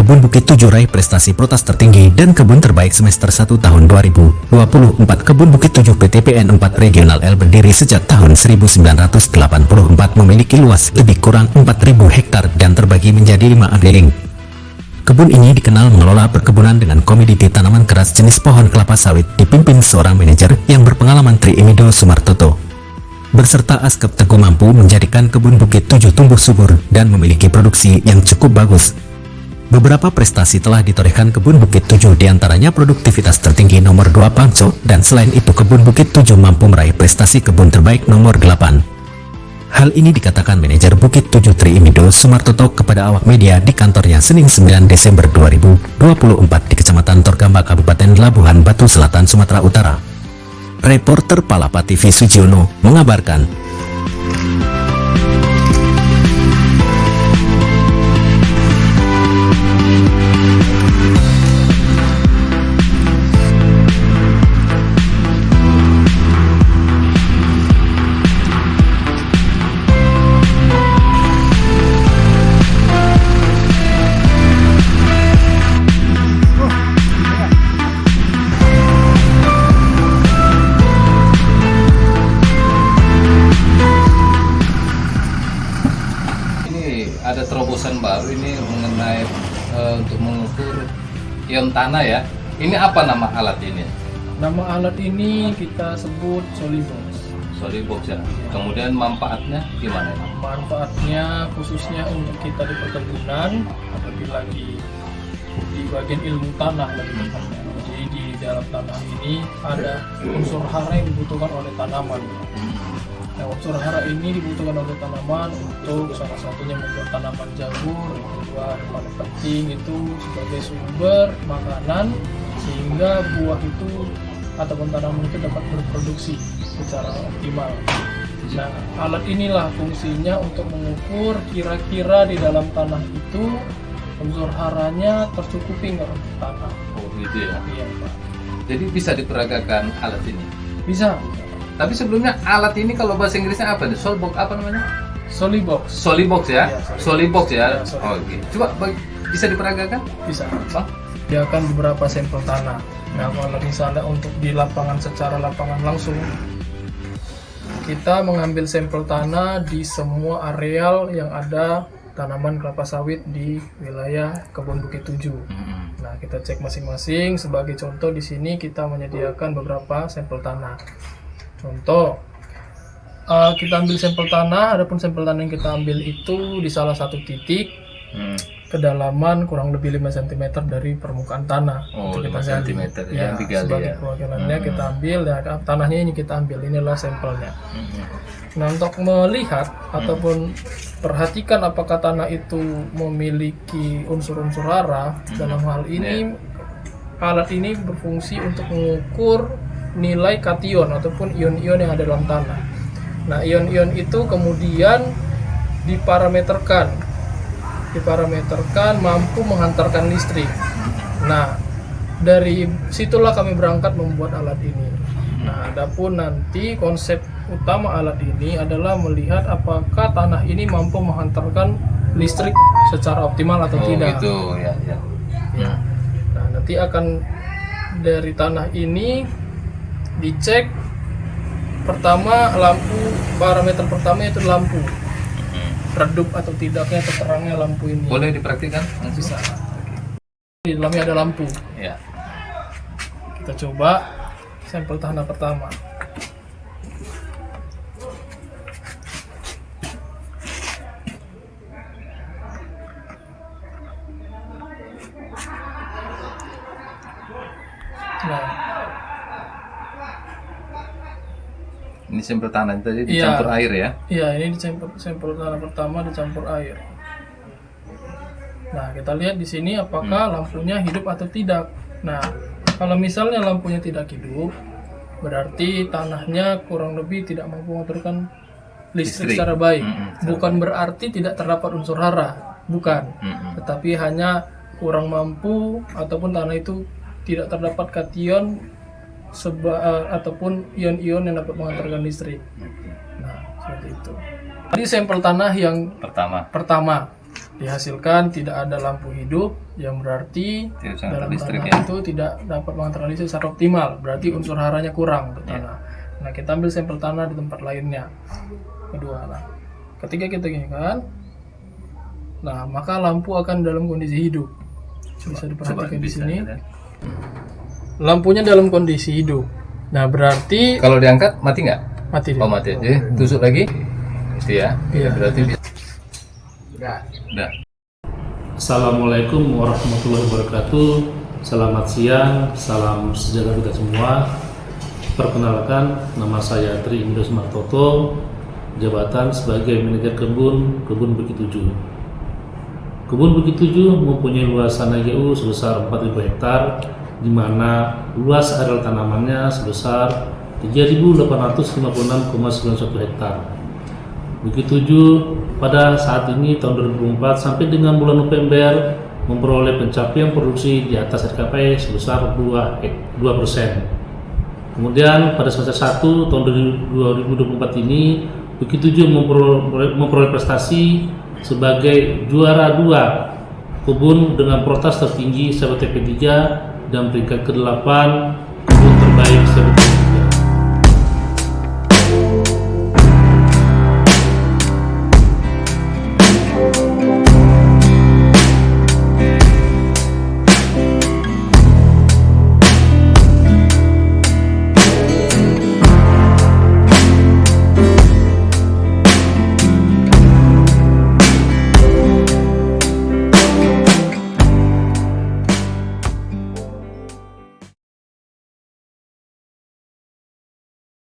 Kebun Bukit 7 raih prestasi protas tertinggi dan kebun terbaik semester 1 tahun 2024. Kebun Bukit 7 PTPN 4 Regional L berdiri sejak tahun 1984, memiliki luas lebih kurang 4.000 hektar dan terbagi menjadi 5 upgrading. Kebun ini dikenal mengelola perkebunan dengan komoditi tanaman keras jenis pohon kelapa sawit, dipimpin seorang manajer yang berpengalaman, Tri Imido Sumartoto. Berserta Askep Teguh mampu menjadikan Kebun Bukit 7 tumbuh subur dan memiliki produksi yang cukup bagus. Beberapa prestasi telah ditorehkan Kebun Bukit 7, diantaranya produktivitas tertinggi nomor 2 Pangco, dan selain itu Kebun Bukit 7 mampu meraih prestasi kebun terbaik nomor 8. Hal ini dikatakan manajer Bukit 7 Tri Imido Sumartoto kepada awak media di kantornya Senin 9 Desember 2024 di Kecamatan Torgamba, Kabupaten Labuhan Batu Selatan, Sumatera Utara. Reporter Palapa TV Sujiono mengabarkan. Ada terobosan baru ini mengenai untuk mengukur ion tanah ya. Ini apa nama alat ini? Nama alat ini kita sebut Solibox. Solibox ya. Kemudian manfaatnya gimana? Manfaatnya khususnya untuk kita di perkebunan, apalagi lagi di bagian ilmu tanah lagi tepatnya. Jadi di dalam tanah ini ada unsur hara yang dibutuhkan oleh tanaman. Nah, unsur hara ini dibutuhkan oleh tanaman untuk salah satunya membuat tanaman jamur, yang kedua yang paling penting itu sebagai sumber makanan sehingga buah itu ataupun tanaman itu dapat berproduksi secara optimal. Nah, alat inilah fungsinya untuk mengukur kira-kira di dalam tanah itu unsur haranya tercukupi nggak untuk tanah. Oh gitu ya. Iya, Pak. Jadi bisa diperagakan alat ini. Bisa. Tapi sebelumnya alat ini kalau bahasa Inggrisnya apa nih? Solibox apa namanya? Solibox. Solibox ya. Iya, Solibox ya. Iya, Solibox. Oke. Coba bisa diperagakan? Bisa. Bang? Dia akan beberapa sampel tanah. Nah, kalau misalnya untuk di lapangan secara lapangan langsung, kita mengambil sampel tanah di semua areal yang ada tanaman kelapa sawit di wilayah Kebun Bukit 7. Nah, kita cek masing-masing. Sebagai contoh di sini kita menyediakan beberapa sampel tanah. Contoh, kita ambil sampel tanah. Adapun sampel tanah yang kita ambil itu di salah satu titik. Kedalaman kurang lebih 5 cm dari permukaan tanah. Oh, Itu 5 kita cm gali. yang digali sebagai ya. perwakilannya kita ambil, ya, tanahnya ini kita ambil, inilah sampelnya. Nah, untuk melihat ataupun perhatikan apakah tanah itu memiliki unsur-unsur hara, dalam hal ini alat ini berfungsi untuk mengukur nilai kation ataupun ion-ion yang ada dalam tanah. Nah, ion-ion itu kemudian diparameterkan mampu menghantarkan listrik. Nah, dari situlah kami berangkat membuat alat ini. Nah, adapun nanti konsep utama alat ini adalah melihat apakah tanah ini mampu menghantarkan listrik secara optimal atau tidak. Gitu ya. Ya. Nah, nanti akan dari tanah ini dicek pertama lampu, parameter pertama itu lampu. Redup atau tidaknya atau terangnya lampu ini. Boleh dipraktikkan? Bisa. Di dalamnya ada lampu. Ya. Kita coba sampel tanah pertama. Nah, Ini sampel tanah tadi dicampur air ya? iya, ini sampel tanah pertama dicampur air. Nah, kita lihat di sini apakah lampunya hidup atau tidak. Nah, kalau misalnya lampunya tidak hidup, berarti tanahnya kurang lebih tidak mampu mengaturkan listrik secara baik. Bukan berarti tidak terdapat unsur hara, bukan. Tetapi hanya kurang mampu ataupun tanah itu tidak terdapat kation ataupun ion-ion yang dapat mengantarkan listrik. Nah, seperti itu. Tadi sampel tanah yang pertama. dihasilkan tidak ada lampu hidup, yang berarti Tidak bisa dalam listrik tanah ya. itu tidak dapat menganalisis secara optimal, berarti unsur haranya kurang untuk tanah. Nah, kita ambil sampel tanah di tempat lainnya. Kedua, nah, ketika kita gini kan, nah maka lampu akan dalam kondisi hidup. Bisa diperhatikan di sini. Lampunya dalam kondisi hidup. Nah, berarti Kalau diangkat mati nggak? mati dia. Oh mati. Jadi tusuk lagi. Itu ya. Iya. Berarti bisa. Udah. Assalamualaikum warahmatullahi wabarakatuh. Selamat siang, salam sejahtera kita semua. Perkenalkan, nama saya Tri Indus Martoto, jabatan sebagai manajer kebun Bukit 7. Kebun Bukit 7 mempunyai luasan AGU sebesar 4.000 hektar, di mana luas areal tanamannya sebesar 3.856,91 hektar. Bukit 7 pada saat ini tahun 2004 sampai dengan bulan November memperoleh pencapaian produksi di atas RKP sebesar 2%. Kemudian pada semester 1 tahun 2024 ini Bukit 7 memperoleh prestasi sebagai juara 2 kebun dengan protas tertinggi CBTP 3 dan peringkat ke-8 kebun terbaik CBTP